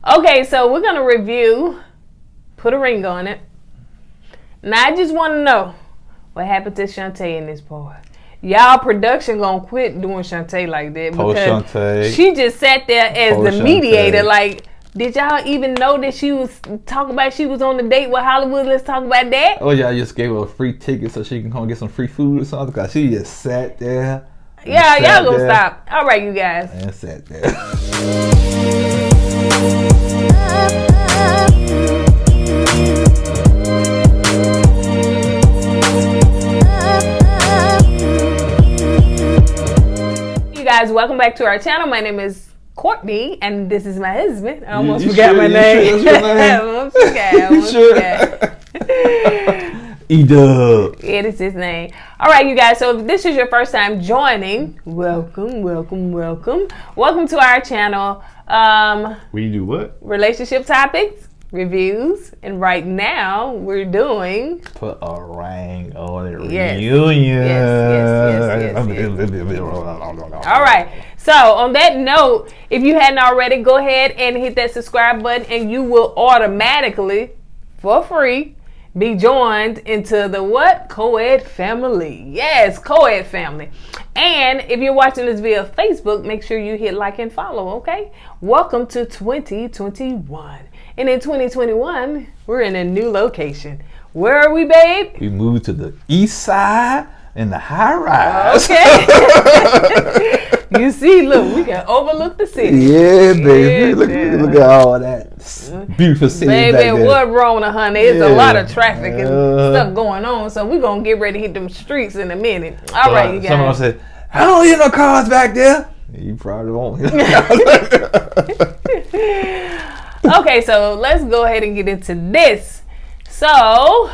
Okay, so we're gonna review Put a Ring on It. Now I just want to know what happened to Shantae and this boy. Y'all production gonna quit doing Shantae like that because she just sat there as the mediator. Like, did y'all even know that she was talking about she was on the date with Hollywood? Let's talk about that. Oh yeah, I just gave her a free ticket so she can come get some free food or something because she just sat there. Yeah, y'all gonna stop. All right, you guys. And sat there. Guys, welcome back to our channel. My name is Kourtney, and this is my husband. I almost forgot my name. I almost forgot. E-Dub. Yeah, that's his name. All right, you guys. So if this is your first time joining, welcome to our channel. We do what? Relationship topics, reviews, and right now we're doing Put a Ring on It yes. reunion. Yes. All right. So on that note, if you hadn't already, go ahead and hit that subscribe button, and you will automatically, for free, be joined into the what? Co-ed family. Yes, co-ed family. And if you're watching this via Facebook, make sure you hit like and follow, okay? Welcome to 2021. And in 2021, we're in a new location. Where are we, babe? We moved to the east side in the high rise. Okay. You see, look, we can overlook the city. Yeah, baby. Look at all that beautiful city back there. Baby, what Rona, honey? It's a lot of traffic and stuff going on, so we're going to get ready to hit them streets in a minute. All right, you guys. Someone said, I don't hear no cars back there. You probably won't hear Okay, so let's go ahead and get into this. So,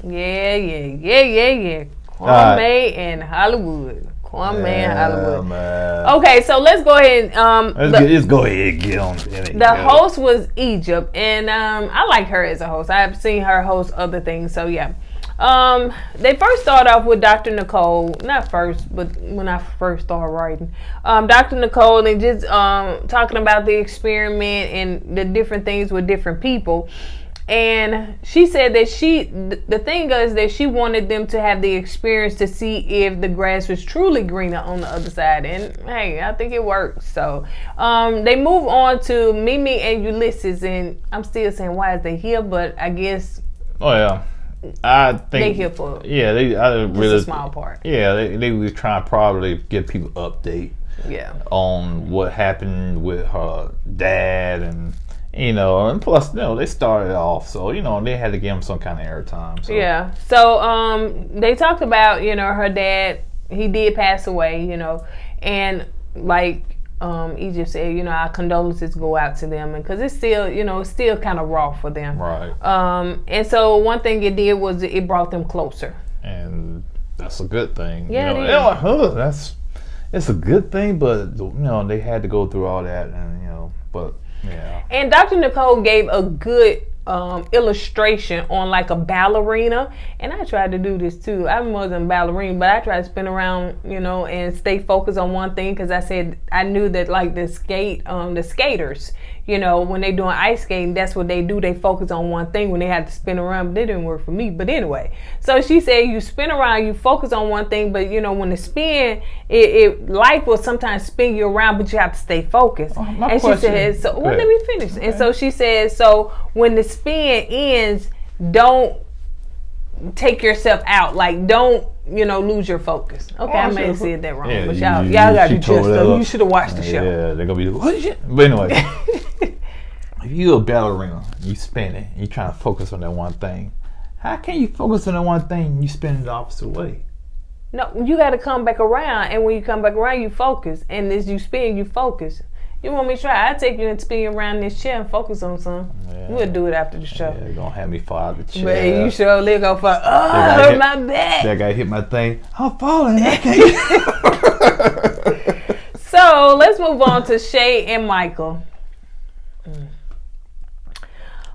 yeah. Kwame and Hollywood. Okay, so let's go ahead and let's go ahead and get on it. The host was Egypt, and I like her as a host. I've seen her host other things, so yeah. They first started off with Dr. Nicole, not first, but when I first started writing, Dr. Nicole, and just talking about the experiment and the different things with different people. And she said that the thing is that she wanted them to have the experience to see if the grass was truly greener on the other side. And hey, I think it works. So they move on to Mimi and Ulysses, and I'm still saying why is they here, but I guess I think they here for really a small part. Yeah, they were trying to probably give people update on what happened with her dad and plus, they started off, so, they had to give him some kind of airtime. So. Yeah. So, they talked about, her dad, he did pass away, and like Egypt said, our condolences go out to them, and because it's still kind of raw for them. Right. And so one thing it did was it brought them closer. And that's a good thing. Yeah, it's a good thing, but, they had to go through all that, and, but... Yeah. And Dr. Nicole gave a good illustration on like a ballerina, and I tried to do this too. I wasn't a ballerina, but I tried to spin around, and stay focused on one thing, because I said I knew that like the skaters, when they doing ice skating, that's what they do. They focus on one thing when they had to spin around, but it didn't work for me. But anyway, so she said you spin around, you focus on one thing, but when the spin, life will sometimes spin you around, but you have to stay focused. And she said, so let me finish. Okay. And so she said, so when the spin ends, don't take yourself out. Like, don't lose your focus. Okay, I may have said that wrong, but y'all got to trust them. You should have watched the show. Yeah, they're gonna be what shit. But anyway, if you're a ballerina, you spin it, you trying to focus on that one thing. How can you focus on that one thing and you spin it the opposite way? No, you got to come back around, and when you come back around, you focus, and as you spin, you focus. You want me to try? I'll take you and spin you around this chair and focus on something. Yeah. We'll do it after the show. Yeah, they're going to have me fall out of the chair. But you sure live go for, I hurt my back. That guy hit my thing. I'm falling. I can't. So let's move on to Shay and Michael.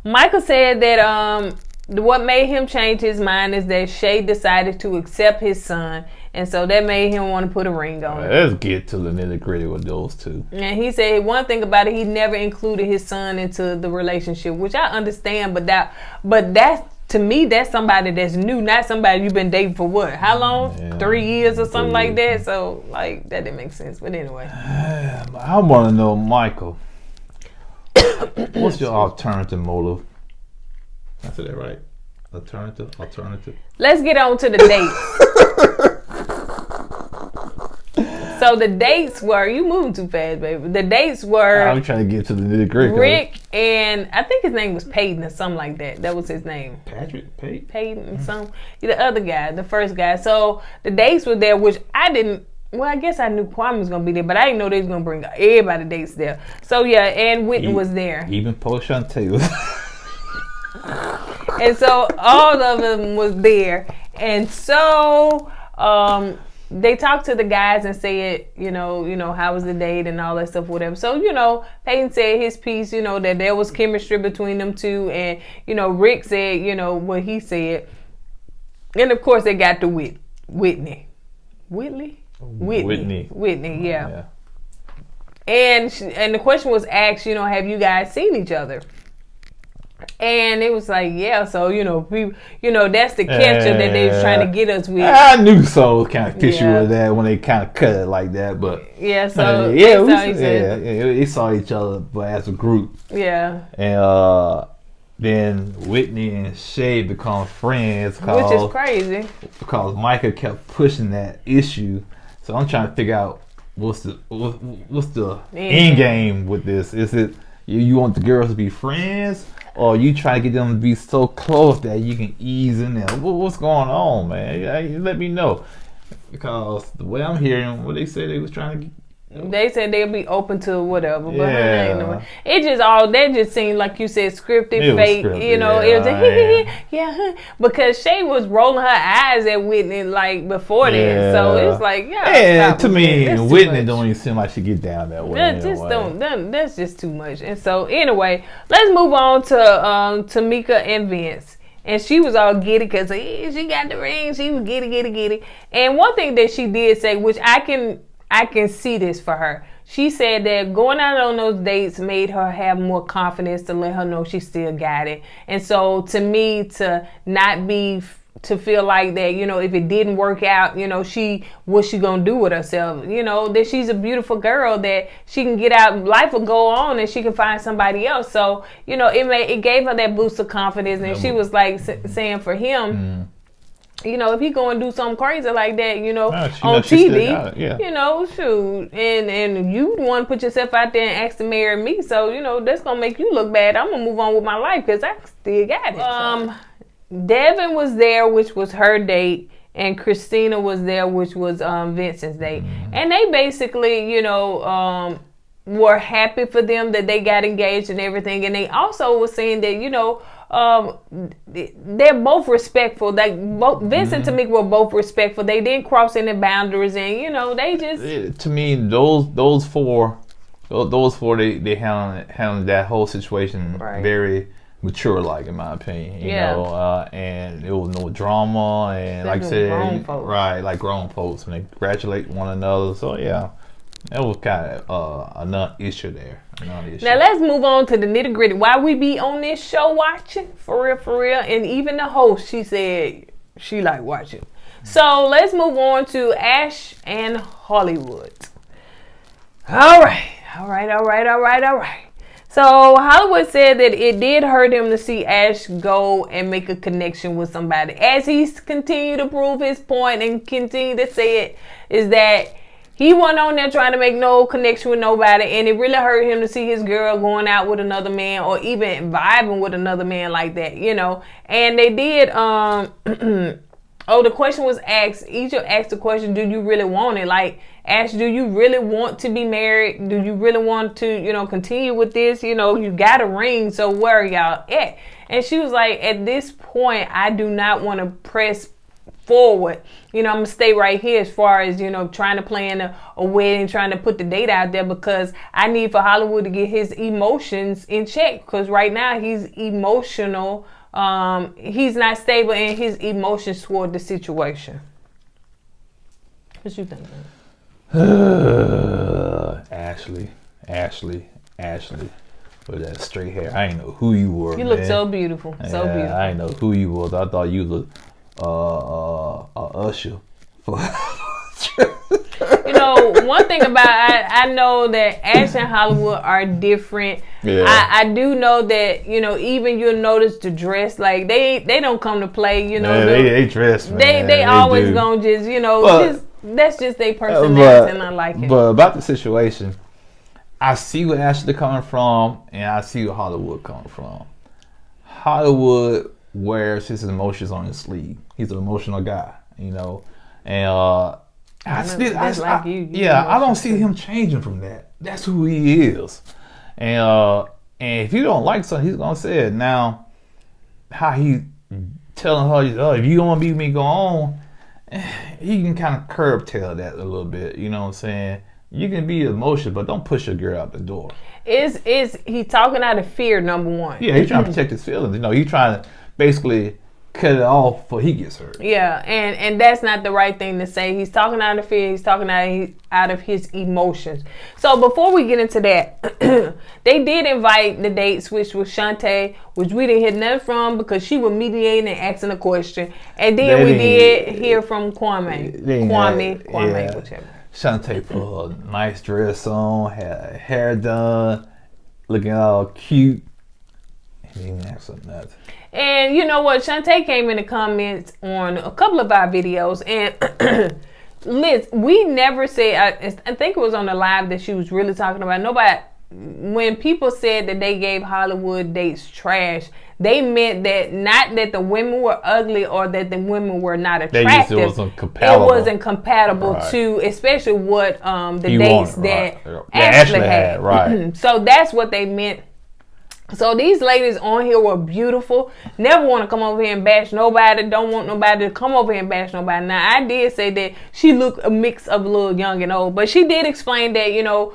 Michael said that what made him change his mind is that Shay decided to accept his son And so that made him want to put a ring on it. Let's get to the nitty gritty with those two. And he said one thing about it, he never included his son into the relationship, which I understand, but that's, to me, that's somebody that's new, not somebody you've been dating for what? How long? Yeah, 3 years or something like that. So, like, that didn't make sense. But anyway. I want to know, Michael, what's your alternative motive? I said that right? Alternative? Let's get on to the dates. So the dates were, you moving too fast, baby. The dates were, I'm trying to get to the nitty gritty. Rick and I think his name was Peyton or something like that. That was his name. Peyton, some. The other guy, the first guy. So the dates were there, which I didn't. Well, I guess I knew Kwame was gonna be there, but I didn't know they was gonna bring everybody dates there. So yeah, and Whitney was there. Even Potion Taylor. And so all of them was there, and so they talked to the guys and said, you know, how was the date and all that stuff, whatever. So, Peyton said his piece, that there was chemistry between them two. And, Rick said, what he said. And, of course, they got to Whitney. Whitney, yeah. And the question was asked, have you guys seen each other? And it was like, yeah, so, people, that's the catcher that they was trying to get us with. I knew so kind of fishy with that when they kind of cut it like that, but. Yeah, so. They saw each other, but as a group. Yeah. And then Whitney and Shay become friends. Which is crazy. Because Micah kept pushing that issue. So I'm trying to figure out what's the end game with this. Is it you want the girls to be friends? Or you try to get them to be so close that you can ease in there? What's going on, man? You let me know. Because the way I'm hearing, what they said they was trying to... They said they'll be open to whatever, but that just seemed like you said scripted, fake. It was because Shay was rolling her eyes at Whitney like before then, so it's like to me, Whitney don't even seem like she get down that way. That's just too much. And so anyway, let's move on to Tamika and Vince. And she was all giddy because she got the ring. She was giddy. And one thing that she did say, which I can see this for her. She said that going out on those dates made her have more confidence to let her know she still got it. And so to me, to feel like that, if it didn't work out, what's she gonna do with herself? That she's a beautiful girl, that she can get out, life will go on and she can find somebody else. So, it gave her that boost of confidence. And she was like saying for him, if he going to do something crazy like that, on TV, shoot, and you want to put yourself out there and ask to marry me, so, that's going to make you look bad. I'm going to move on with my life because I still got it. Devin was there, which was her date, and Christina was there, which was Vincent's date. And they basically, were happy for them that they got engaged and everything. And they also were saying that, they're both respectful. Like both Vince and Tamika were both respectful. They didn't cross any boundaries, and they just. To me, those four, they handled that whole situation very mature, like in my opinion. You know, and there was no drama, and like I said, like grown folks, and they congratulate one another. So yeah. That was kind of a non-issue there. Now let's move on to the nitty gritty. Why we be on this show watching? For real. And even the host, she said she like watching. So let's move on to Ash and Hollywood. All right. So Hollywood said that it did hurt him to see Ash go and make a connection with somebody. As he's continued to prove his point and continue to say it, is that he wasn't on there trying to make no connection with nobody, and it really hurt him to see his girl going out with another man or even vibing with another man like that, And they did, the question was asked, each asked the question, do you really want it? Like, Ash, do you really want to be married? Do you really want to, continue with this? You got a ring, so where are y'all at? And she was like, at this point, I do not want to press forward. I'm gonna stay right here as far as trying to plan a wedding, trying to put the date out there, because I need for Hollywood to get his emotions in check, because right now he's emotional. He's not stable in his emotions toward the situation. What you think? Ashley. With that straight hair. I ain't know who you were. You look so beautiful. So beautiful. I ain't know who you was. I thought you looked Usher. You know, one thing about I know that Ash and Hollywood are different. Yeah. I do know that, you know, even you'll notice the dress, like they don't come to play, you know. Yeah, they dress, man. They always gonna just, you know, that's just their personality, and I like it. But about the situation, I see where Ashley coming from, and I see where Hollywood coming from. Hollywood wears his emotions on his sleeve. He's an emotional guy, you know, and I don't see him changing from that. That's who he is, and if you don't like something, he's gonna say it. Now, how he telling her, "Oh, if you don't want to be with me, go on," he can kind of curb tail that a little bit. You know what I'm saying? You can be emotional, but don't push your girl out the door. Is he talking out of fear? Number one. Yeah, he's trying to protect his feelings. You know, he's trying to basically cut it off before he gets hurt. Yeah, and that's not the right thing to say. He's talking out of fear. He's talking out of his emotions. So before we get into that, they did invite the dates, which was Shantae, which we didn't hear nothing from because she was mediating and asking a question. And then we did hear from Kwame, whichever. Shantae put a nice dress on, had her hair done, looking all cute. He didn't ask her nothing. And you know what? Shantae came in the comments on a couple of our videos. And Liz, we never said, I think it was on the live that she was really talking about. Nobody, when people said that they gave Hollywood dates trash, they meant that not that the women were ugly or that the women were not attractive. It wasn't compatible. It wasn't compatible to, especially what the dates that Ashley had. Right. So that's what they meant. So these ladies on here were beautiful. Never want to come over here and bash nobody. Don't want nobody to come over here and bash nobody. Now, I did say that she looked a mix of a little young and old. But she did explain that, you know,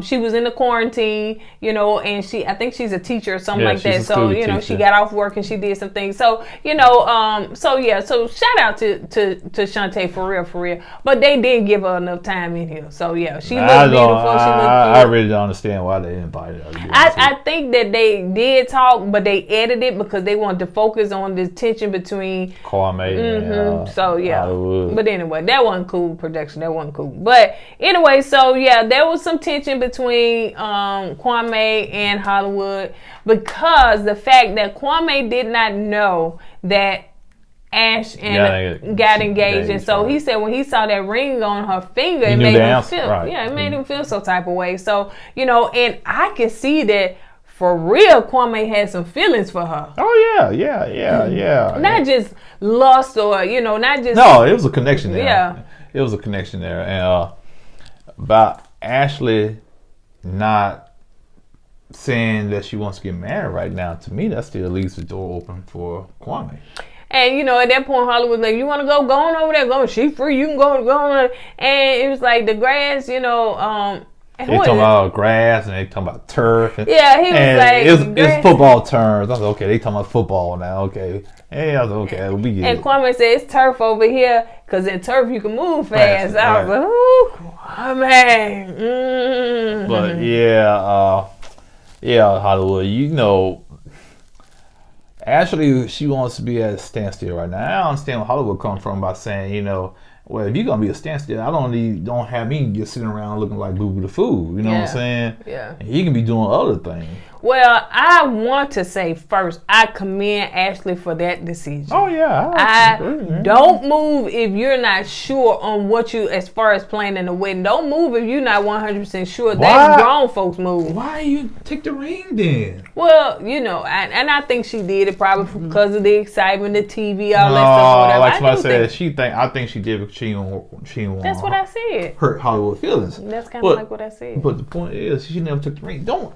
she was in the quarantine, you know, and I think she's a teacher or something like that. So, you know, she got off work and she did some things. So, you know, so shout out to Shantae for real. But they didn't give her enough time in here. So, yeah, she looked beautiful. I really don't understand why they invited her. I think that they did talk, but they edited it because they wanted to focus on the tension between Kwame and so yeah. Hollywood. But anyway, that wasn't cool production. That wasn't cool. But anyway, so yeah, there was some tension between Kwame and Hollywood because the fact that Kwame did not know that Ash and got engaged, and so he said when he saw that ring on her finger, it made him feel it made him feel some type of way. So, you know, and I can see that for real, Kwame had some feelings for her. Oh yeah. Not just lust or, you know, not just. No, it was a connection there. Yeah, it was a connection there, and about Ashley not saying that she wants to get married right now. To me, that still leaves the door open for Kwame. And, you know, at that point, Hollywood was like, you want to go on over there? Go. She free. You can go on. And it was like the grass, you know. They talking about grass and they talking about turf. And, yeah, he was like, it's football terms. I was like, okay, they talking about football now. Okay. Hey, I was like, okay, we get it. And Kwame said, it's turf over here because in turf you can move fast. I was like, ooh, Kwame. Mm-hmm. But yeah, Hollywood, you know, actually, she wants to be at a standstill right now. I don't understand where Hollywood comes from by saying, you know, well, if you're gonna be a standstill, I don't have me just sitting around looking like Boo Boo the Fool. You know what I'm saying? Yeah. And he can be doing other things. Well, I want to say first, I commend Ashley for that decision. Oh yeah, I don't move if you're not sure on what you, as far as planning the wedding. Don't move if you're not 100% sure. That's grown folks move. Why you take the ring then? Well, you know, and I think she did it probably because of the excitement, the TV, all that stuff. Whatever. Like somebody said, I think she did because she didn't want. That's what I said. Hurt Hollywood feelings. That's kind of like what I said. But the point is, she never took the ring. Don't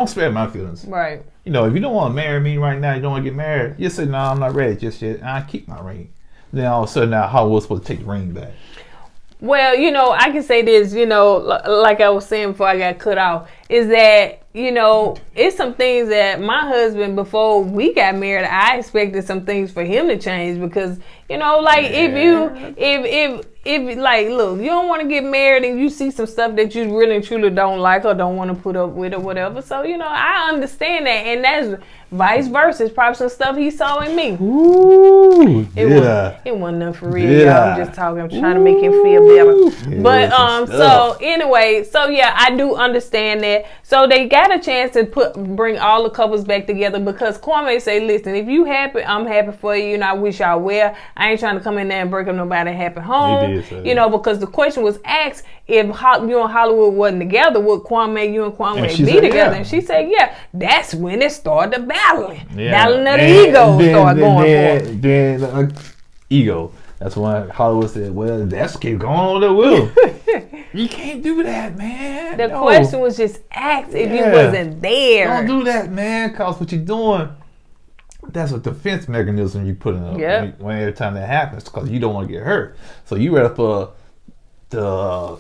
spare my feelings. Right. You know, if you don't want to marry me right now, you don't want to get married, you say, no, I'm not ready just yet. I keep my ring. Then all of a sudden, now Hollywood's supposed to take the ring back. Well, you know, I can say this, you know, like I was saying before I got cut off, is that, you know, it's some things that my husband, before we got married, I expected some things for him to change because, you know, like if if like, look, you don't want to get married and you see some stuff that you really and truly don't like or don't want to put up with or whatever. So, you know, I understand that. And that's vice versa. It's probably some stuff he saw in me. Ooh, it wasn't nothing for real. Yeah. I'm just talking. I'm trying to make him feel better. Yeah, but so anyway, so yeah, I do understand that. So they got a chance to bring all the couples back together because Kwame say, listen, if you happy, I'm happy for you. You know, I wish y'all well. I ain't trying to come in there and break up nobody's happy home. You know, because the question was asked if you and Hollywood wasn't together, would you and Kwame be together? Yeah. And she said, yeah. That's when it started the battling. Yeah. Battling of the ego started going for. Then ego. That's why Hollywood said, well, that's keep going on the will. You can't do that, man. The question was just asked if you wasn't there. Don't do that, man, because what you're doing, that's a defense mechanism you put in when every time that happens, because you don't want to get hurt. So you rather to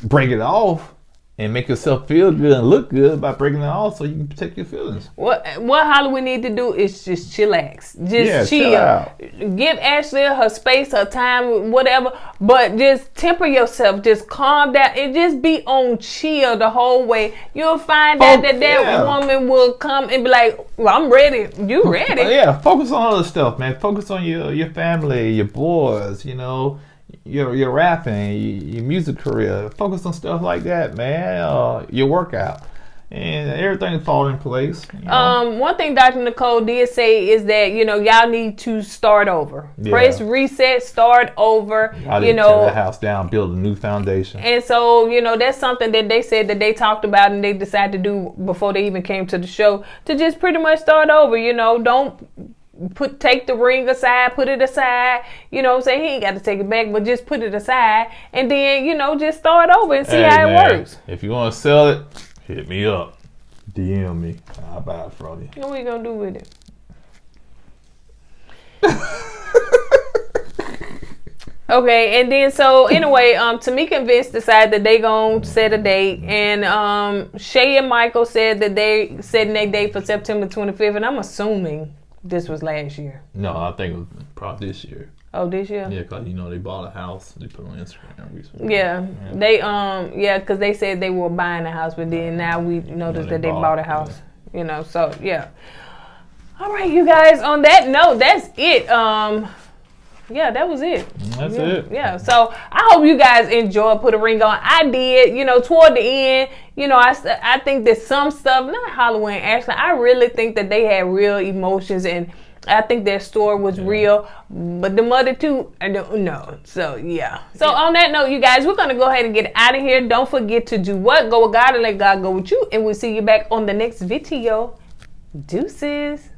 break it off and make yourself feel good and look good by breaking it off so you can protect your feelings. What Hollywood need to do is just chillax. Just chill out. Give Ashley her space, her time, whatever. But just temper yourself. Just calm down and just be on chill the whole way. You'll find out that woman will come and be like, well, I'm ready. You ready. Yeah, focus on other stuff, man. Focus on your family, your boys, you know. Your rapping, your music career. Focus on stuff like that, man. Your workout. And everything fall in place. You know? One thing Dr. Nicole did say is that, you know, y'all need to start over. Yeah. Press reset, start over. Y'all need to tear the house down, build a new foundation. And so, you know, that's something that they said that they talked about and they decided to do before they even came to the show, to just pretty much start over. You know, don't take the ring aside, put it aside, you know what I'm saying? He ain't got to take it back, but just put it aside and then, you know, just start over and see how it works. If you want to sell it, hit me up. DM me. I'll buy it from you. What we gonna do with it? Okay, and then so anyway, Tamika and Vince decided that they gonna set a date, and Shay and Michael said that they setting their date for September 25th, and I'm assuming this was last year. No, I think it was probably this year. Oh, this year? Yeah, because, you know, they bought a house. They put it on Instagram recently. Yeah. They, because they said they were buying a house, but then now we noticed that they bought a house. Yeah. You know, so, yeah. All right, you guys, on that note, that's it. Yeah, that was it. That's it. Yeah, so I hope you guys enjoyed Put a Ring On. I did. You know, toward the end, you know, I think that some stuff, not Halloween, actually, I really think that they had real emotions, and I think their story was real. But the other two, I don't know. So, yeah. So, on that note, you guys, we're going to go ahead and get out of here. Don't forget to do what? Go with God and let God go with you. And we'll see you back on the next video. Deuces.